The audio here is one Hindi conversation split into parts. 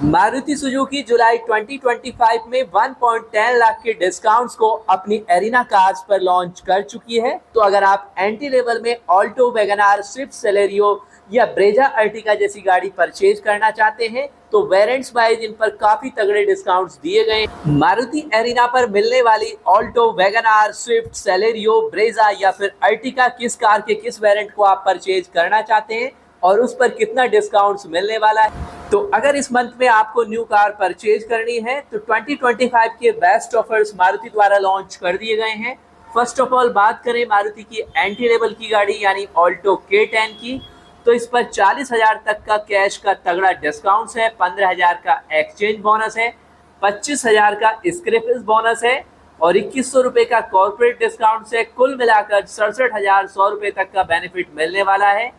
मारुति सुजुकी जुलाई 2025 में 1.10 लाख के डिस्काउंट्स को अपनी एरिना कार्स पर लॉन्च कर चुकी है। तो अगर आप एंट्री लेवल में ऑल्टो, वैगनआर, स्विफ्ट, सेलेरियो या ब्रेजा अर्टिगा जैसी गाड़ी परचेज करना चाहते हैं तो वेरिएंट्स वाइज इन पर काफी तगड़े डिस्काउंट्स दिए गए। मारुति एरिना पर मिलने वाली Alto, WagonR, Swift, Celerio, Brezza या फिर अर्टिगा किस कार के किस वेरिएंट को आप परचेज करना चाहते हैं और उस पर कितना डिस्काउंट्स मिलने वाला है। तो अगर इस मंथ में आपको न्यू कार परचेज करनी है तो 2025 के बेस्ट ऑफर्स मारुति द्वारा लॉन्च कर दिए गए हैं। फर्स्ट ऑफ ऑल बात करें मारुति की एंट्री लेवल की गाड़ी यानी ऑल्टो K10 की, तो इस पर 40,000 तक का कैश का तगड़ा डिस्काउंट है, 15,000 का एक्सचेंज बोनस है, 25,000 का स्क्रैपेज बोनस है और 2,100 रुपये का कॉर्पोरेट डिस्काउंट है। कुल मिलाकर 67,100 रुपये तक का बेनिफिट मिलने वाला है।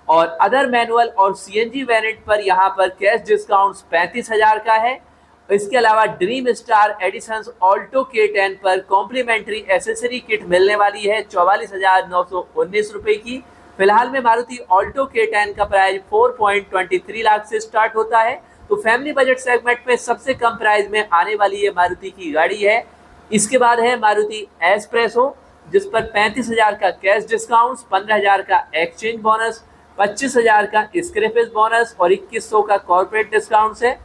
और अदर मैनुअल और सीएनजी वेरिएंट पर यहाँ पर कैश डिस्काउंट 35,000 का है। इसके अलावा dream star editions Alto K10 पर कॉम्प्लीमेंट्री एसेसरी किट मिलने वाली है 44,919 रुपये की। फिलहाल में मारुति ऑल्टो K10 का प्राइस 4.23 लाख से स्टार्ट होता है। तो फैमिली बजट सेगमेंट में सबसे कम प्राइस में आने वाली ये मारुति की गाड़ी है। इसके बाद है मारुति एस्प्रेसो जिस पर 35,000 का कैश डिस्काउंट, 15,000 का एक्सचेंज बोनस, 25,000 का स्क्रैपेज बोनस और 2,100 का कॉर्पोरेट डिस्काउंट है।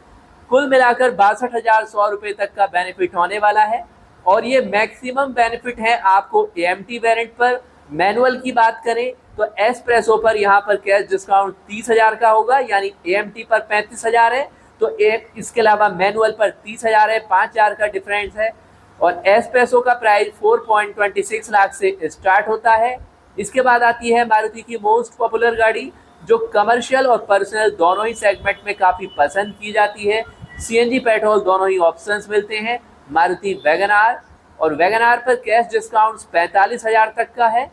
कुल मिलाकर 62,100 रुपये तक का बेनिफिट होने वाला है और ये मैक्सिमम बेनिफिट है आपको AMT वेरिएंट पर। मैनुअल की बात करें तो एस्प्रेसो पर यहाँ पर कैश डिस्काउंट 30,000 का होगा, यानी AMT पर 35,000 है तो इसके अलावा मैनुअल पर 30,000 है, 5,000 का डिफरेंस है। और एस्प्रेसो का प्राइस 4.26 लाख से स्टार्ट होता है। इसके बाद आती है मारुति की मोस्ट पॉपुलर गाड़ी जो कमर्शियल और पर्सनल दोनों ही सेगमेंट में काफ़ी पसंद की जाती है। CNG पेट्रोल दोनों ही ऑप्शंस मिलते हैं, मारुति वैगनआर। और वैगनआर पर कैश डिस्काउंट्स 45,000 तक का है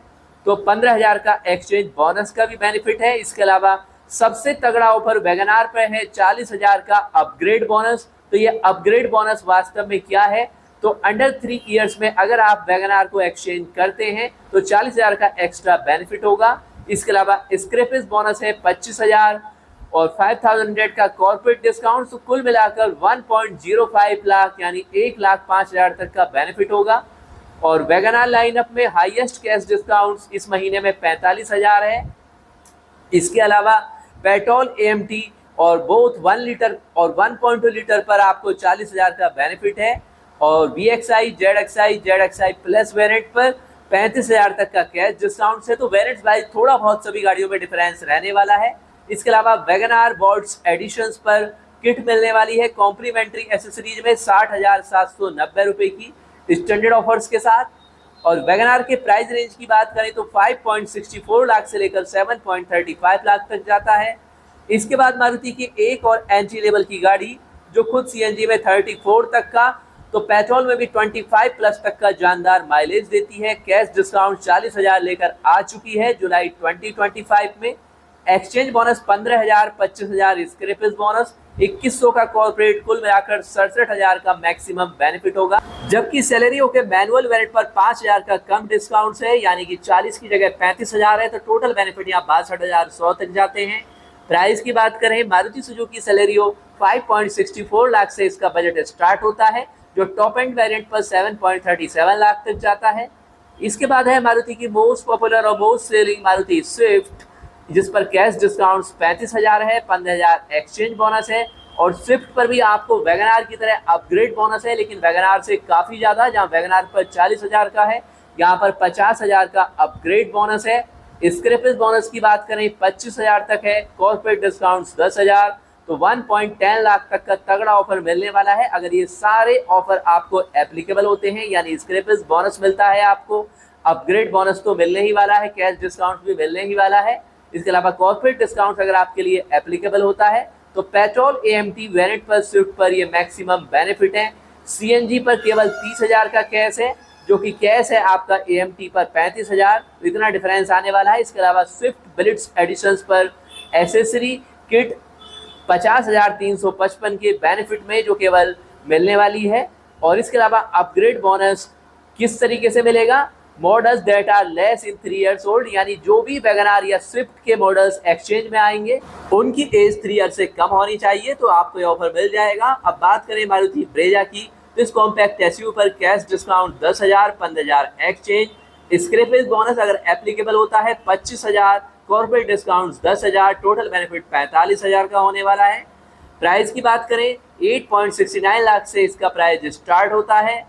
तो 15,000 का एक्सचेंज बोनस का भी बेनिफिट है। इसके अलावा सबसे तगड़ा ऑफर वैगनआर पर है 40,000 का अपग्रेड बोनस। तो ये अपग्रेड बोनस वास्तव में क्या है, तो अंडर 3 इयर्स में अगर आप वैगनआर को एक्सचेंज करते हैं तो 40,000 का एक्स्ट्रा बेनिफिट होगा। इसके अलावा स्क्रैपेज बोनस है 25,000 और 5,100 का कॉर्पोरेट डिस्काउंट। तो कुल मिलाकर 1.05 लाख यानी 1,05,000 तक का बेनिफिट होगा। और वैगनआर लाइनअप में हाईएस्ट कैश डिस्काउंट इस महीने में 45,000 है। इसके अलावा पेट्रोल AMT और बोथ 1 लीटर और 1.2 लीटर पर आपको 40,000 का बेनिफिट है। और VXI, ZXI प्लस वेरिएंट पर 35,000 तक का कैश डिस्काउंट है। तो वेरिएंट्स वाइज थोड़ा बहुत सभी गाड़ियों में डिफरेंस रहने वाला है। इसके अलावा वैगनआर बॉट्स एडिशंस पर किट मिलने वाली है कॉम्प्लीमेंट्री एसेसरीज में 60,790 रुपये की स्टैंडर्ड ऑफर्स के साथ। और वैगनआर के प्राइस रेंज की बात करें तो 5.64 लाख से लेकर 7.35 लाख तक जाता है। इसके बाद मारुति की एक और एंट्री लेवल की गाड़ी जो खुद CNG में 34 तक का, तो पेट्रोल में भी 25 प्लस तक का जानदार माइलेज देती है। कैश डिस्काउंट 40,000 लेकर आ चुकी है जुलाई 2025 में। एक्सचेंज बोनस 15,000, 25,000 स्क्रैपेज बोनस, 2,100 का कॉर्पोरेट, कुल मिलाकर 67,000 का मैक्सिमम बेनिफिट होगा। जबकि सेलेरियो के मैनुअल वेरिएंट पर 5,000 का कम डिस्काउंट है, यानी कि 40 की जगह 35,000 है। तो टोटल बेनिफिट यहाँ 62,100 तक जाते हैं। प्राइस की बात करें मारुति सुजुकी सेलेरियो 5.64 लाख से इसका बजट स्टार्ट होता है जो टॉप एंड वेरिएंट पर 7.37 लाख तक जाता है। इसके बाद है मारुति की मोस्ट पॉपुलर और मोस्ट सेलिंग मारुति स्विफ्ट जिस पर कैश डिस्काउंट्स 35,000 है, 15,000 एक्सचेंज बोनस है। और स्विफ्ट पर भी आपको वैगनआर की तरह अपग्रेड बोनस है, लेकिन वैगनआर से काफ़ी ज़्यादा। जहाँ वैगनआर पर 40,000 का है यहाँ पर 50,000 का अपग्रेड बोनस है। स्क्रैपेज बोनस की बात करें 25,000 तक है, कॉर्पोरेट डिस्काउंट्स 10,000, तो 1.10 लाख तक का तगड़ा ऑफर मिलने वाला है। अगर ये सारे ऑफर आपको एप्लीकेबल होते हैं, यानी स्क्रैपेज बोनस मिलता है आपको, अपग्रेड बोनस तो मिलने ही वाला है, कैश डिस्काउंट भी मिलने ही वाला है। इसके अलावा कॉर्पोरेट डिस्काउंट अगर आपके लिए एप्लीकेबल होता है तो पेट्रोल AMT वेरिएंट पर स्विफ्ट पर ये मैक्सिमम बेनिफिट है। CNG पर केवल 30,000 का कैश है, जो कि कैश है आपका AMT पर 35,000, तो इतना डिफरेंस आने वाला है। इसके अलावा स्विफ्ट ब्लिट्स एडिशंस पर एसेसरी किट 50,355 के बेनिफिट में जो केवल मिलने वाली है। और इसके अलावा अपग्रेड बोनस किस तरीके से मिलेगा, models that are less in 3 years old, यानी जो भी वैगनार या स्विफ्ट के मॉडल्स एक्सचेंज में आएंगे उनकी एज 3 years से कम होनी चाहिए, तो आपको ये ऑफर मिल जाएगा। अब बात करें मारुति ब्रेजा की, तो इस कॉम्पैक्ट एसयूवी पर cash discount 10,000, 15,000 exchange, scrappage bonus अगर एप्लीकेबल होता है 25,000, कॉर्पोरेट डिस्काउंट 10,000, टोटल बेनिफिट 45,000 का होने वाला है। प्राइस की बात करें 8.69 लाख से इसका प्राइस स्टार्ट होता है।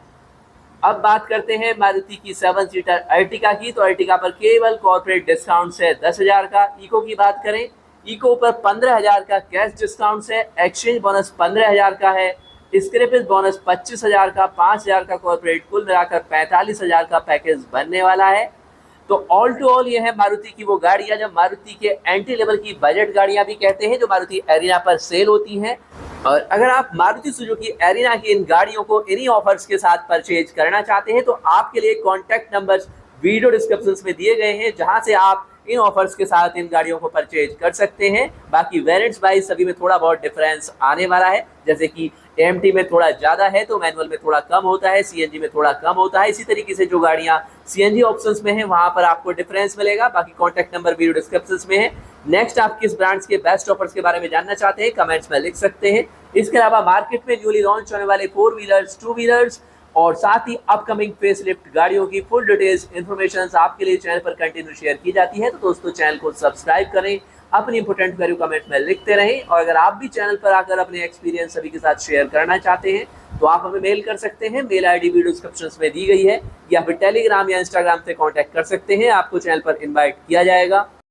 अब बात करते हैं मारुति की 7 सीटर अर्टिगा की, तो अर्टिगा पर केवल कॉर्पोरेट डिस्काउंट है 10,000 का। इको की बात करें, इको पर 15,000 का कैश डिस्काउंट है, एक्सचेंज बोनस 15,000 का है, स्क्रैपेज बोनस 25,000 का, 5,000 का कॉर्पोरेट, कुल मिलाकर 45,000 का पैकेज बनने वाला है। तो ऑल टू ऑल ये है मारुति की वो गाड़ियां जब मारुति के एंट्री लेवल की बजट गाड़ियां भी कहते हैं, जो मारुति एरिना पर सेल होती हैं। और अगर आप मारुति सुजुकी एरिना की इन गाड़ियों को इन्हीं ऑफर्स के साथ परचेज करना चाहते हैं, तो आपके लिए कॉन्टैक्ट नंबर्स वीडियो डिस्क्रिप्शन में दिए गए हैं, जहां से आप इन ऑफर्स के साथ इन गाड़ियों को परचेज कर सकते हैं। बाकी वेरिएंट्स वाइज सभी में थोड़ा बहुत डिफरेंस आने वाला है, जैसे कि एएमटी में थोड़ा ज़्यादा है तो मैनुअल में थोड़ा कम होता है, सीएनजी में थोड़ा कम होता है। इसी तरीके से जो गाड़ियाँ सीएनजी ऑप्शंस में हैं वहाँ पर आपको डिफरेंस मिलेगा। बाकी कॉन्टैक्ट नंबर वीडियो डिस्क्रिप्शन में है। नेक्स्ट आप किस ब्रांड्स के बेस्ट ऑफर्स के बारे में जानना चाहते हैं कमेंट्स में लिख सकते हैं। इसके अलावा मार्केट में न्यूली लॉन्च होने वाले 4 व्हीलर्स, 2 व्हीलर्स और साथ ही अपकमिंग फेसलिफ्ट गाड़ियों की फुल डिटेल्स इन्फॉर्मेशन आपके लिए चैनल पर कंटिन्यू शेयर की जाती है। तो दोस्तों चैनल को सब्सक्राइब करें, अपनी इंपोर्टेंट वैल्यू कमेंट में लिखते रहें। और अगर आप भी चैनल पर आकर अपने एक्सपीरियंस सभी के साथ शेयर करना चाहते हैं तो आप हमें मेल कर सकते हैं। मेल आईडी वीडियो डिस्क्रिप्शन में दी गई है, या फिर टेलीग्राम या इंस्टाग्राम से कांटेक्ट कर सकते हैं। आपको चैनल पर इनवाइट किया जाएगा।